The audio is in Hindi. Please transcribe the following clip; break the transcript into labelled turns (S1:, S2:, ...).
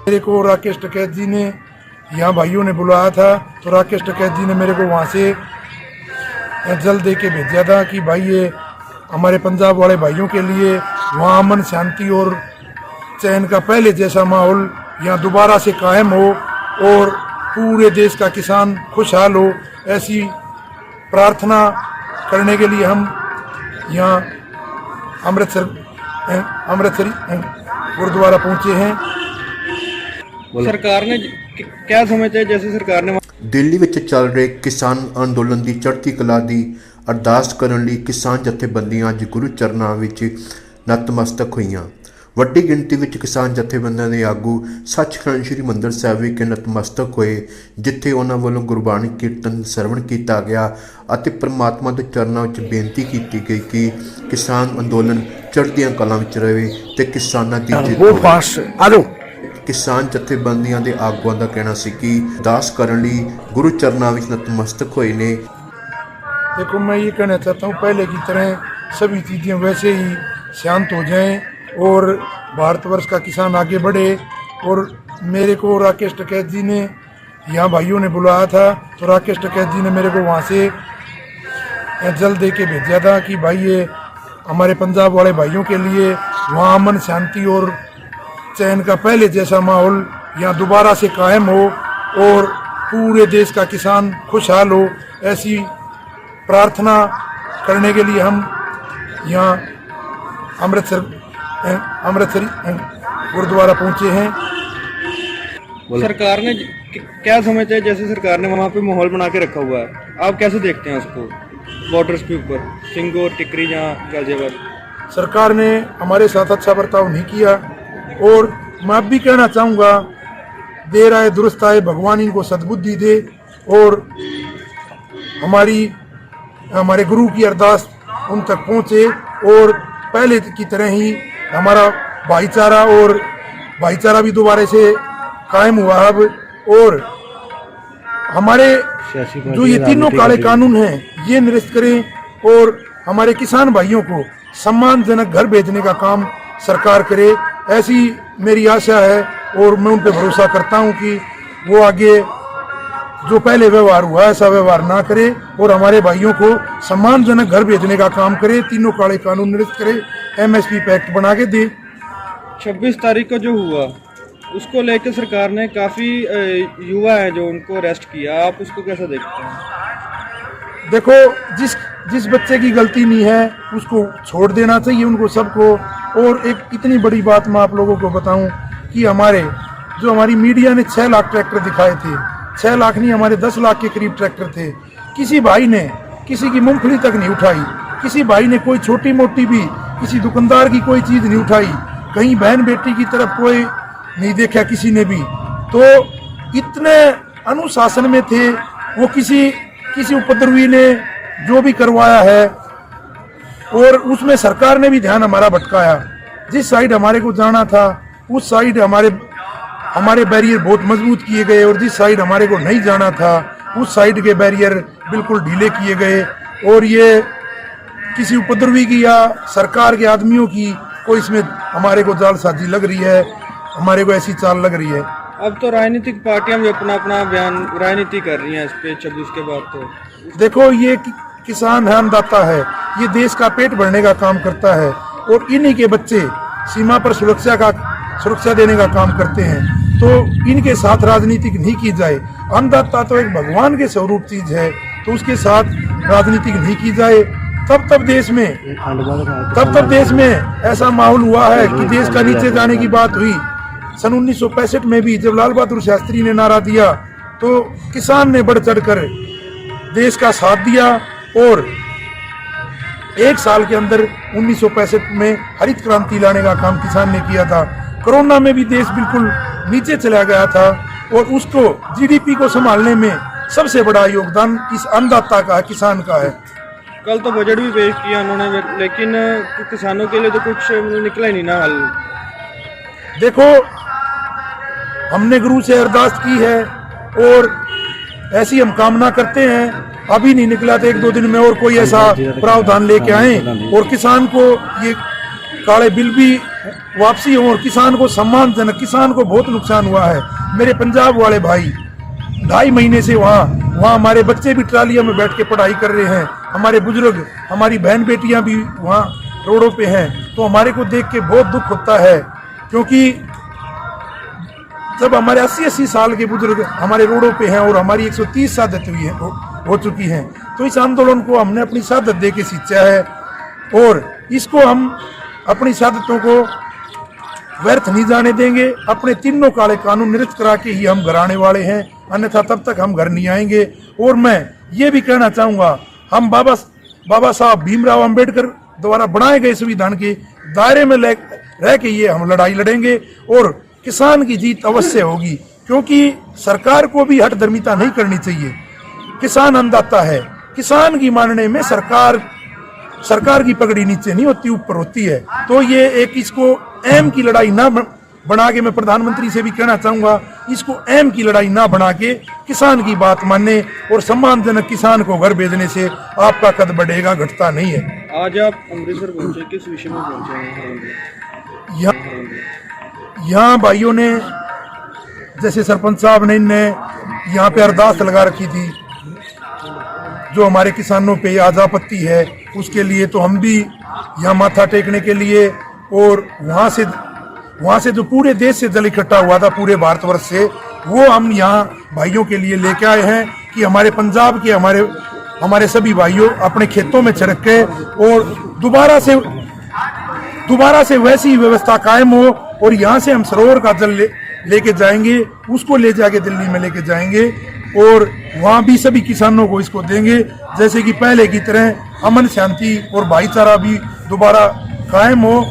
S1: मेरे को राकेश टिकैत जी ने यहाँ भाइयों ने बुलाया था, तो राकेश टिकैत जी ने मेरे को वहाँ से जल दे के भेजा था कि भाई ये हमारे पंजाब वाले भाइयों के लिए वहाँ अमन शांति और चैन का पहले जैसा माहौल यहाँ दोबारा से कायम हो और पूरे देश का किसान खुशहाल हो, ऐसी प्रार्थना करने के लिए हम यहाँ अमृतसर गुरुद्वारा पहुँचे हैं।
S2: सरकार ने क्या समझते हैं जैसे सरकार ने
S3: ਦਿੱਲੀ ਵਿੱਚ ਚੱਲ ਰਹੇ ਕਿਸਾਨ ਅੰਦੋਲਨ ਦੀ ਚੜ੍ਹਦੀ ਕਲਾ ਦੀ ਅਰਦਾਸ ਕਰਨ ਲਈ ਕਿਸਾਨ ਜਥੇਬੰਦੀਆਂ ਅੱਜ ਗੁਰੂ ਚਰਨਾਂ ਵਿੱਚ ਨਤਮਸਤਕ ਹੋਈਆਂ। ਵੱਡੀ ਗਿਣਤੀ ਵਿੱਚ ਕਿਸਾਨ ਜਥੇਬੰਦੀਆਂ ਦੇ ਆਗੂ ਸੱਚਖੰਡ ਸ੍ਰੀ ਹਰਿਮੰਦਰ ਸਾਹਿਬ ਵਿਖੇ ਨਤਮਸਤਕ ਹੋਏ, ਜਿੱਥੇ ਉਹਨਾਂ ਵੱਲੋਂ ਗੁਰਬਾਣੀ ਕੀਰਤਨ ਸਰਵਣ ਕੀਤਾ ਗਿਆ ਅਤੇ ਪ੍ਰਮਾਤਮਾ ਦੇ ਚਰਨਾਂ ਵਿੱਚ ਬੇਨਤੀ ਕੀਤੀ ਗਈ ਕਿ ਕਿਸਾਨ ਅੰਦੋਲਨ ਚੜ੍ਹਦੀਆਂ ਕਲਾਂ ਵਿੱਚ ਰਹੇ ਤੇ ਕਿਸਾਨਾਂ ਦੀ ਜਿੱਤ। किसान जथेबंदियां दे आगुआं दा कहना सी कि अरदास करन लई गुरु चरनां विच नतमस्तक होए ने।
S1: देखो, मैं ये कहना चाहता हूँ, पहले की तरह सभी चीज़ें वैसे ही शांत हो जाएं और भारतवर्ष का किसान आगे बढ़े। और मेरे को राकेश टिकैत जी ने यहाँ भाइयों ने बुलाया था, तो राकेश टिकैत जी ने मेरे को वहाँ से जल दे के भेजा था कि भाई ये हमारे पंजाब वाले भाइयों के लिए वहाँ अमन शांति और चैन का पहले जैसा माहौल यहाँ दोबारा से कायम हो और पूरे देश का किसान खुशहाल हो, ऐसी प्रार्थना करने के लिए हम यहाँ अमृतसर गुरुद्वारा पहुँचे हैं।
S2: सरकार ने क्या समझते हैं जैसे सरकार ने वहाँ पे माहौल बना के रखा हुआ है, आप कैसे देखते हैं उसको? बॉर्डर्स के ऊपर सिंगोर टिकरी जहाँ गाजियाबाद,
S1: सरकार ने हमारे साथ अच्छा बर्ताव नहीं किया और मैं अब भी कहना चाहूँगा, देर आए दुरुस्त आए, भगवान इनको सद्बुद्धि दे और हमारे गुरु की अरदास उन तक पहुँचे और पहले की तरह ही हमारा भाईचारा भी दोबारा से कायम हुआ अब। और हमारे जो ये तीनों काले कानून हैं ये निरस्त करें और हमारे किसान भाइयों को सम्मानजनक घर भेजने का काम सरकार करे, ऐसी मेरी आशा है। और मैं उन पर भरोसा करता हूं कि वो आगे जो पहले व्यवहार हुआ ऐसा व्यवहार ना करे और हमारे भाइयों को सम्मानजनक घर भेजने का काम करे, तीनों काले कानून निरस्त करे, MSP पैक्ट बना के दे।
S2: 26 तारीख को जो हुआ उसको लेकर सरकार ने काफ़ी युवा हैं जो उनको अरेस्ट किया, आप उसको कैसे देखते हैं?
S1: देखो, जिस बच्चे की गलती नहीं है उसको छोड़ देना चाहिए उनको सबको। और एक इतनी बड़ी बात मैं आप लोगों को बताऊं कि हमारी मीडिया ने 6 लाख ट्रैक्टर दिखाए थे, 6 लाख नहीं, हमारे 10 लाख के करीब ट्रैक्टर थे। किसी भाई ने किसी की मूंगफली तक नहीं उठाई, किसी भाई ने कोई छोटी मोटी भी किसी दुकानदार की कोई चीज़ नहीं उठाई, कहीं बहन बेटी की तरफ कोई नहीं देखा किसी ने भी। तो इतने अनुशासन में थे वो, किसी उपद्रवी ने जो भी करवाया है और उसमें सरकार ने भी ध्यान हमारा भटकाया। जिस साइड हमारे को जाना था उस साइड हमारे बैरियर बहुत मजबूत किए गए और जिस साइड हमारे को नहीं जाना था उस साइड के बैरियर बिल्कुल ढीले किए गए। और ये किसी उपद्रवी की या सरकार के आदमियों की कोई इसमें हमारे को जालसाजी लग रही है, हमारे को ऐसी चाल लग रही है।
S2: अब तो राजनीतिक पार्टियां भी अपना बयान राजनीति कर रही हैं इस पे 26 के बाद। तो
S1: देखो, ये किसान है, अन्नदाता है, ये देश का पेट भरने का काम करता है और इन्हीं के बच्चे सीमा पर सुरक्षा देने का काम करते हैं, तो इनके साथ राजनीति नहीं की जाए। अन्नदाता तो एक भगवान के स्वरूप चीज है, तो उसके साथ राजनीति नहीं की जाए। तब देश में ऐसा माहौल हुआ है कि देश का नीचे जाने की बात हुई। सन 1965 में भी जब लाल बहादुर शास्त्री ने नारा दिया तो किसान ने बढ़ चढ़कर देश का साथ दिया और 1 साल के अंदर 1965 में हरित क्रांति लाने का काम किसान ने किया था। कोरोना में भी देश बिल्कुल नीचे चला गया था और उसको GDP को संभालने में सबसे बड़ा योगदान इस अन्नदाता का, किसान का है।
S2: कल तो बजट भी पेश किया उन्होंने, लेकिन किसानों के लिए तो कुछ निकला ही नहीं ना हल।
S1: देखो, हमने गुरु से अरदास की है और ऐसी हम कामना करते हैं, अभी नहीं निकला तो 1-2 दिन में और कोई ऐसा प्रावधान लेके आए और किसान को ये काले बिल भी वापसी हो और किसान को सम्मानजनक, किसान को बहुत नुकसान हुआ है। मेरे पंजाब वाले भाई 2.5 महीने से वहाँ हमारे बच्चे भी ट्रालियों में बैठ के पढ़ाई कर रहे हैं, हमारे बुजुर्ग, हमारी बहन बेटियां भी वहाँ रोडों पे हैं। तो हमारे को देख के बहुत दुख होता है, क्योंकि जब हमारे 80-80 साल के बुजुर्ग हमारे रोडों पे हैं और हमारी 130 शहादत हुई है हो चुकी हैं, तो इस आंदोलन को हमने अपनी शहादत दे के सींचा है और इसको हम अपनी शहादतों को व्यर्थ नहीं जाने देंगे। अपने तीनों काले कानून निरस्त करा के ही हम घर आने वाले हैं, अन्यथा तब तक हम घर नहीं आएंगे। और मैं ये भी कहना चाहूँगा, हम बाबा साहब भीमराव अंबेडकर द्वारा बनाए गए संविधान के दायरे में रह के ये हम लड़ाई लड़ेंगे और किसान की जीत अवश्य होगी, क्योंकि सरकार को भी हठधर्मिता नहीं करनी चाहिए। किसान अन्नदाता है, किसान की मानने में सरकार की पगड़ी नीचे नहीं होती, ऊपर होती है। तो ये एक इसको एम की लड़ाई ना बना के, मैं प्रधानमंत्री से भी कहना चाहूंगा, इसको एम की लड़ाई ना बना के किसान की बात माने और सम्मानजनक किसान को घर भेजने से आपका कद बढ़ेगा, घटता नहीं है।
S2: आज आप अमृतसर पहुंचे, किस विषय में पहुंचे हैं?
S1: यहाँ भाइयों ने, जैसे सरपंच साहब ने यहाँ पे अरदास लगा रखी थी, जो हमारे किसानों पे आज आपत्ति है उसके लिए, तो हम भी यहाँ माथा टेकने के लिए, और वहाँ से जो पूरे देश से जल इकट्ठा हुआ था, पूरे भारतवर्ष से, वो हम यहाँ भाइयों के लिए लेके आए हैं कि हमारे पंजाब के हमारे सभी भाइयों अपने खेतों में छिड़क के और दोबारा से वैसी व्यवस्था कायम हो। और यहाँ से हम सरोवर का जल लेके जाएंगे, उसको ले जाके दिल्ली में लेके जाएंगे और वहाँ भी सभी किसानों को इसको देंगे, जैसे कि पहले की तरह अमन शांति और भाईचारा भी दोबारा कायम हो।